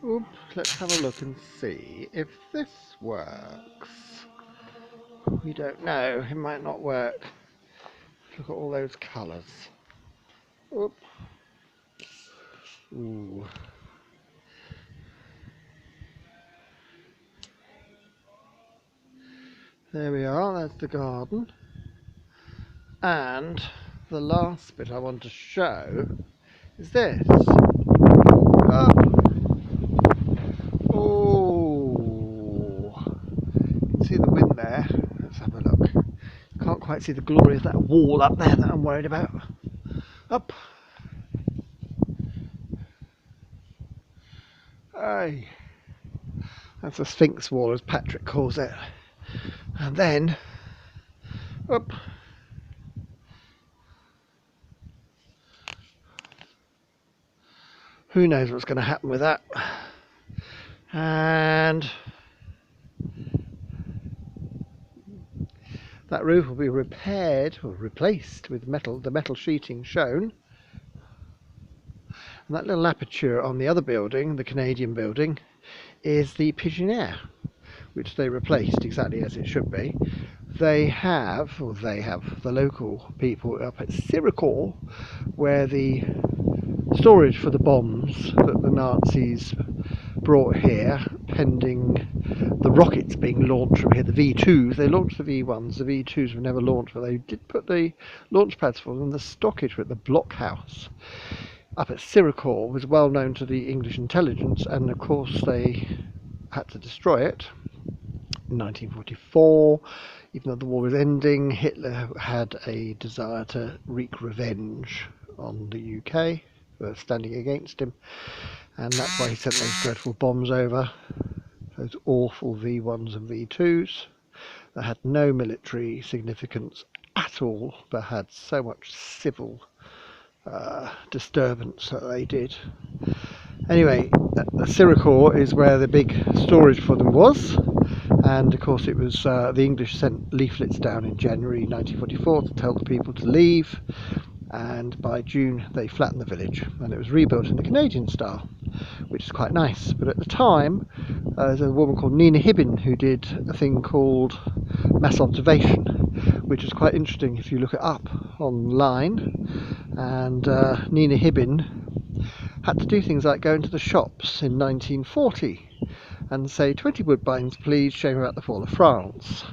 Oop, let's have a look and see if this works. We don't know, it might not work. Look at all those colours. Oop. Ooh. There we are, that's the garden. And the last bit I want to show is this. Oh, oh. You can see the wind there. Let's have a look. Can't quite see the glory of that wall up there that I'm worried about. Up. Hey. That's a Sphinx wall, as Patrick calls it. And then, up. Who knows what's going to happen with that? And that roof will be repaired or replaced with metal, the metal sheeting shown. And that little aperture on the other building, the Canadian building, is the Pigeonnier, which they replaced exactly as it should be. The local people up at Syracuse, where the storage for the bombs that the Nazis brought here, pending the rockets being launched from here, the V2s. They launched the V1s, the V2s were never launched, but they did put the launch pads for them. The stockage for it, the blockhouse up at Syracuse, was well known to the English intelligence, and of course they had to destroy it in 1944. Even though the war was ending, Hitler had a desire to wreak revenge on the UK for standing against him, and that's why he sent those dreadful bombs over, those awful V1s and V2s that had no military significance at all, but had so much civil disturbance that they did. Anyway, Syracuse is where the big storage for them was, and of course it was the English sent leaflets down in January 1944 to tell the people to leave, and by June they flattened the village and it was rebuilt in the Canadian style, which is quite nice. But at the time there's a woman called Nina Hibbin who did a thing called mass observation, which is quite interesting if you look it up online. And Nina Hibbin had to do things like go into the shops in 1940 and say 20 woodbines please, shame about the fall of France,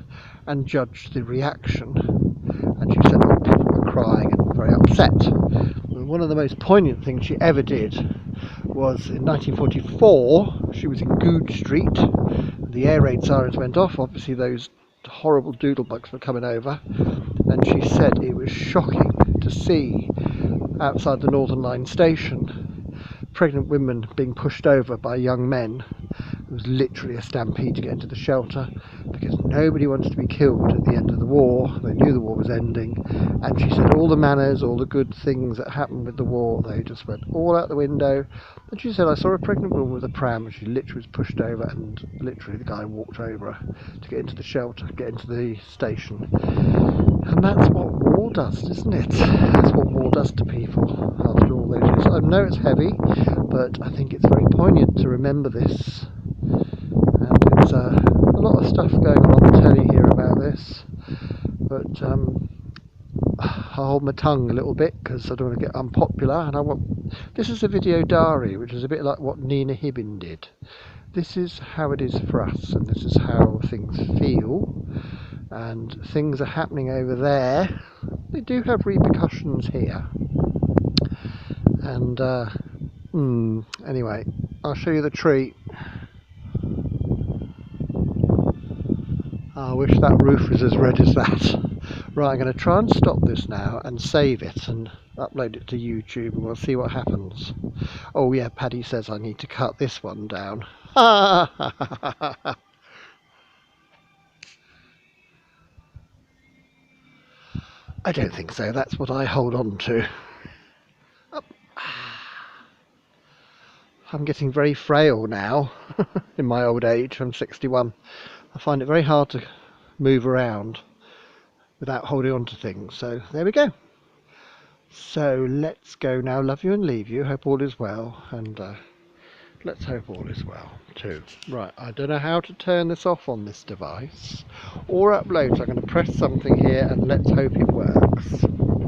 and judge the reaction. And she said that people were crying and very upset. And one of the most poignant things she ever did was in 1944. She was in Goode Street, the air raid sirens went off, obviously those horrible doodlebugs were coming over, and she said it was shocking to see outside the Northern Line station pregnant women being pushed over by young men. It was literally a stampede to get into the shelter because nobody wanted to be killed at the end of the war. They knew the war was ending, and she said all the manners, all the good things that happened with the war, they just went all out the window. And she said, I saw a pregnant woman with a pram and she literally was pushed over, and literally the guy walked over her to get into the shelter, get into the station. And that's what war does, isn't it? That's what war does to people after all those years. I know it's heavy, but I think it's very poignant to remember this. And it's a lot of stuff going on the telly here about this. But I'll hold my tongue a little bit because I don't want to get unpopular. And this is a video diary, which is a bit like what Nina Hibbin did. This is how it is for us, and this is how things feel. And things are happening over there. They do have repercussions here. And anyway, I'll show you the tree. I wish that roof was as red as that. Right, I'm going to try and stop this now and save it and upload it to YouTube, and we'll see what happens. Oh yeah, Paddy says I need to cut this one down. I don't think so. That's what I hold on to. Up. I'm getting very frail now in my old age. I'm 61. I find it very hard to move around without holding on to things. So there we go. So let's go now. Love you and leave you. Hope all is well. And let's hope all is well too. Right, I don't know how to turn this off on this device or upload, so I'm going to press something here and let's hope it works.